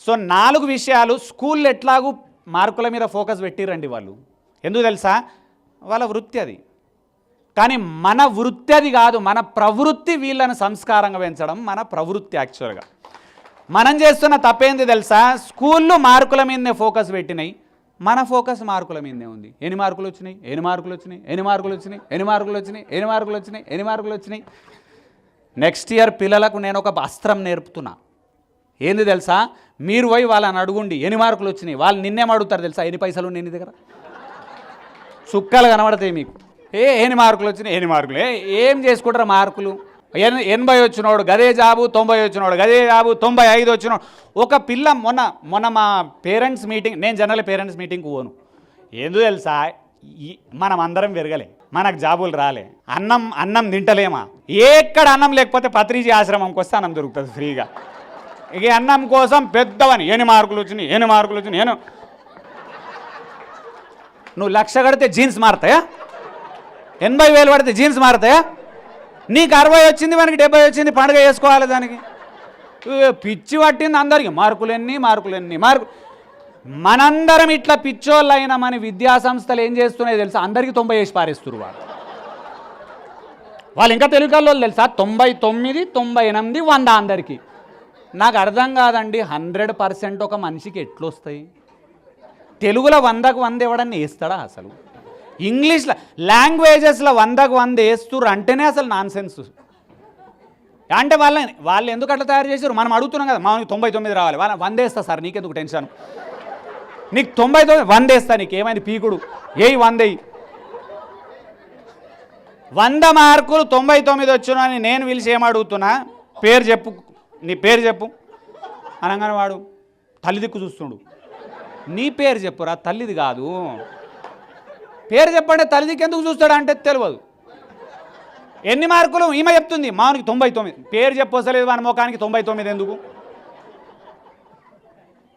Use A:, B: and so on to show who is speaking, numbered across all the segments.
A: So 4 విషయాలు school ఎట్లాగూ మార్కుల మీద ఫోకస్ పెట్టిరండి వాళ్ళు. ఎందుకు తెలుసా? వాళ్ళ వృత్తి అది. కానీ మన వృత్తి అది కాదు, మన ప్రవృత్తి వీళ్ళని సంస్కారంగా పెంచడం మన ప్రవృత్తి. యాక్చువల్గా మనం చేస్తున్న తప్పేంది తెలుసా? స్కూళ్ళు మార్కుల మీదనే ఫోకస్ పెట్టినాయి, మన ఫోకస్ మార్కుల మీదనే ఉంది. ఎన్ని మార్కులు వచ్చినాయి, ఎన్ని మార్కులు వచ్చినాయి, ఎన్ని మార్కులు వచ్చినాయి, ఎన్ని మార్కులు వచ్చినాయి, ఎన్ని మార్కులు వచ్చినాయి, ఎన్ని మార్కులు వచ్చినాయి. నెక్స్ట్ ఇయర్ పిల్లలకు నేను ఒక అస్త్రం నేర్పుతున్నా. ఏంది తెలుసా? మీరు పోయి వాళ్ళని అడుగుండి ఎన్ని మార్కులు వచ్చినాయి. వాళ్ళు నిన్నేం అడుగుతారు తెలుసా? ఎన్ని పైసలు ఉన్నాయి నీ దగ్గర? చుక్కలు కనబడతాయి మీకు. ఎన్ని మార్కులు వచ్చినాయి, ఎన్ని మార్కులు. ఏం చేసుకుంటారు మార్కులు? 80 వచ్చినోడు గదే జాబు, 90 వచ్చినోడు గదే జాబు, 95 వచ్చినోడు. ఒక పిల్ల మొన్న మా పేరెంట్స్ మీటింగ్, నేను జనరల్ పేరెంట్స్ మీటింగ్కి పోను. ఎందుకు తెలుసా? మనం అందరం పెరగలే, మనకు జాబులు రాలే, అన్నం తింటలేమా. ఎక్కడ అన్నం లేకపోతే పత్రిజీ ఆశ్రమంకి వస్తే అన్నం దొరుకుతుంది ఫ్రీగా. ఇక అన్నం కోసం పెద్దవని ఎన్ని మార్కులు వచ్చినాయి, ఎన్ని మార్కులు వచ్చినాయి. నువ్వు 1,00,000 కడితే జీన్స్ మారుతాయా? 80,000 పడితే జీన్స్ మారుతాయా? నీకు 60 వచ్చింది, మనకి 70 వచ్చింది, పండుగ చేసుకోవాలి దానికి. పిచ్చి పట్టింది అందరికీ. మార్కులెన్ని మార్కులెన్ని మార్కులు. మనందరం ఇట్లా పిచ్చోళ్ళు అయినా మన విద్యా సంస్థలు ఏం చేస్తున్నాయో తెలుసా? అందరికీ 90 వేసి పారేస్తున్నారు వాళ్ళు. ఇంకా తెలుగులో తెలుసా? 99, 98, 100 అందరికీ. నాకు అర్థం కాదండి, 100% ఒక మనిషికి ఎట్లొస్తాయి? తెలుగులో 100కు 100 ఎవడన్నా వేస్తాడా అసలు? ఇంగ్లీష్లో లాంగ్వేజెస్లో 100కు 100 వేస్తుర్రు అంటేనే అసలు నాన్ సెన్స్. అంటే వాళ్ళు ఎందుకు అట్లా తయారు చేశారు? మనం అడుగుతున్నాం కదా, మనకి 99 రావాలి, వాళ్ళ 100 వేస్తా సార్, నీకెందుకు టెన్షన్, నీకు 99 100 వేస్తా, నీకు ఏమైంది పీకుడు, 100 100 మార్కులు 99 వచ్చును అని నేను పిలిచి ఏమడుగుతున్నా? పేరు చెప్పు, నీ పేరు చెప్పు అనగానే వాడు తల్లి దిక్కు చూస్తుండు. నీ పేరు చెప్పురా, తల్లిది కాదు. పేరు చెప్పండి, తల్లి దిక్కు ఎందుకు చూస్తాడు అంటే తెలియదు. ఎన్ని మార్కులు ఈమె చెప్తుంది, మానికి 99. పేరు చెప్పొస్తలేదు వాని ముఖానికి 99 ఎందుకు?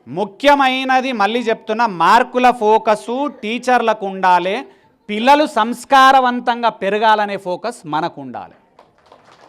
A: ముఖ్యమైనది మళ్ళీ చెప్తున్నా, మార్కుల ఫోకసు టీచర్లకు ఉండాలి, పిల్లలు సంస్కారవంతంగా పెరగాలనే ఫోకస్ మనకు ఉండాలి.